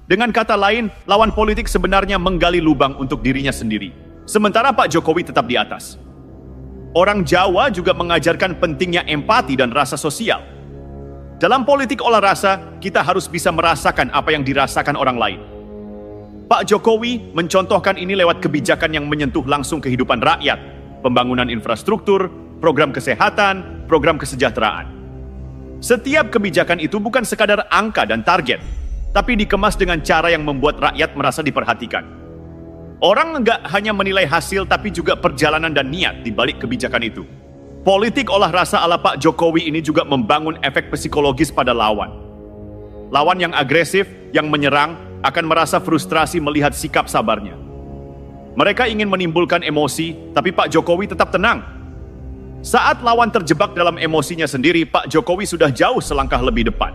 Dengan kata lain, lawan politik sebenarnya menggali lubang untuk dirinya sendiri. Sementara Pak Jokowi tetap di atas. Orang Jawa juga mengajarkan pentingnya empati dan rasa sosial. Dalam politik olah rasa, kita harus bisa merasakan apa yang dirasakan orang lain. Pak Jokowi mencontohkan ini lewat kebijakan yang menyentuh langsung kehidupan rakyat, pembangunan infrastruktur, program kesehatan, program kesejahteraan. Setiap kebijakan itu bukan sekadar angka dan target, tapi dikemas dengan cara yang membuat rakyat merasa diperhatikan. Orang nggak hanya menilai hasil, tapi juga perjalanan dan niat di balik kebijakan itu. Politik olah rasa ala Pak Jokowi ini juga membangun efek psikologis pada lawan. Lawan yang agresif, yang menyerang, akan merasa frustrasi melihat sikap sabarnya. Mereka ingin menimbulkan emosi, tapi Pak Jokowi tetap tenang. Saat lawan terjebak dalam emosinya sendiri, Pak Jokowi sudah jauh selangkah lebih depan.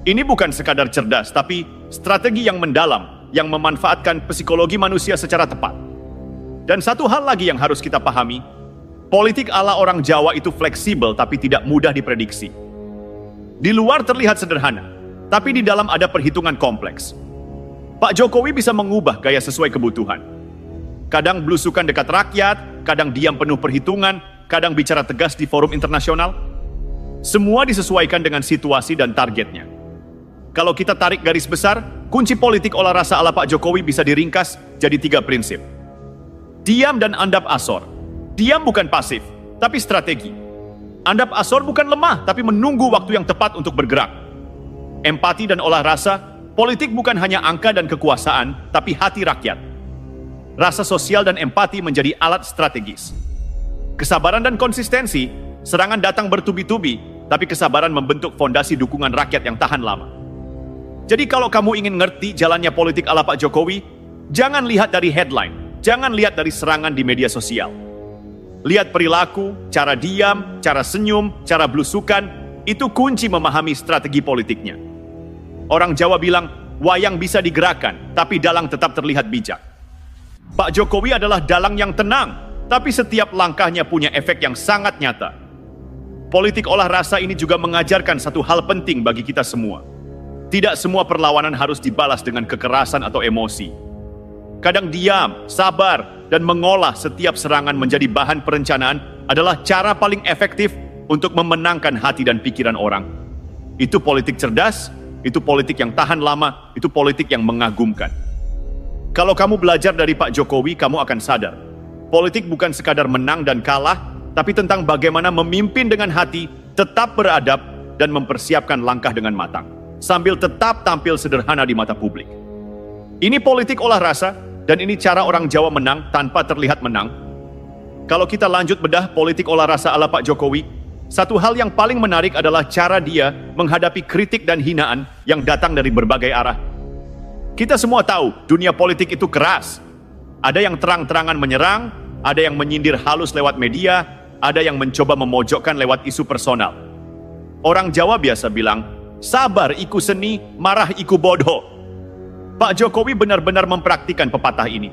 Ini bukan sekadar cerdas, tapi strategi yang mendalam, yang memanfaatkan psikologi manusia secara tepat. Dan satu hal lagi yang harus kita pahami, politik ala orang Jawa itu fleksibel tapi tidak mudah diprediksi. Di luar terlihat sederhana, tapi di dalam ada perhitungan kompleks. Pak Jokowi bisa mengubah gaya sesuai kebutuhan. Kadang belusukan dekat rakyat, kadang diam penuh perhitungan, kadang bicara tegas di forum internasional. Semua disesuaikan dengan situasi dan targetnya. Kalau kita tarik garis besar, kunci politik olah rasa ala Pak Jokowi bisa diringkas jadi 3 prinsip. Diam dan andap asor. Diam bukan pasif, tapi strategi. Andap asor bukan lemah, tapi menunggu waktu yang tepat untuk bergerak. Empati dan olah rasa, politik bukan hanya angka dan kekuasaan, tapi hati rakyat. Rasa sosial dan empati menjadi alat strategis. Kesabaran dan konsistensi, serangan datang bertubi-tubi, tapi kesabaran membentuk fondasi dukungan rakyat yang tahan lama. Jadi kalau kamu ingin ngerti jalannya politik ala Pak Jokowi, jangan lihat dari headline, jangan lihat dari serangan di media sosial. Lihat perilaku, cara diam, cara senyum, cara belusukan, itu kunci memahami strategi politiknya. Orang Jawa bilang, wayang bisa digerakkan, tapi dalang tetap terlihat bijak. Pak Jokowi adalah dalang yang tenang, tapi setiap langkahnya punya efek yang sangat nyata. Politik olah rasa ini juga mengajarkan satu hal penting bagi kita semua. Tidak semua perlawanan harus dibalas dengan kekerasan atau emosi. Kadang diam, sabar, dan mengolah setiap serangan menjadi bahan perencanaan adalah cara paling efektif untuk memenangkan hati dan pikiran orang. Itu politik cerdas, itu politik yang tahan lama, itu politik yang mengagumkan. Kalau kamu belajar dari Pak Jokowi, kamu akan sadar. Politik bukan sekadar menang dan kalah, tapi tentang bagaimana memimpin dengan hati, tetap beradab, dan mempersiapkan langkah dengan matang, sambil tetap tampil sederhana di mata publik. Ini politik olah rasa, dan ini cara orang Jawa menang tanpa terlihat menang. Kalau kita lanjut bedah politik olah rasa ala Pak Jokowi, satu hal yang paling menarik adalah cara dia menghadapi kritik dan hinaan yang datang dari berbagai arah. Kita semua tahu, dunia politik itu keras. Ada yang terang-terangan menyerang, ada yang menyindir halus lewat media, ada yang mencoba memojokkan lewat isu personal. Orang Jawa biasa bilang, sabar iku seni, marah iku bodoh. Pak Jokowi benar-benar mempraktikkan pepatah ini.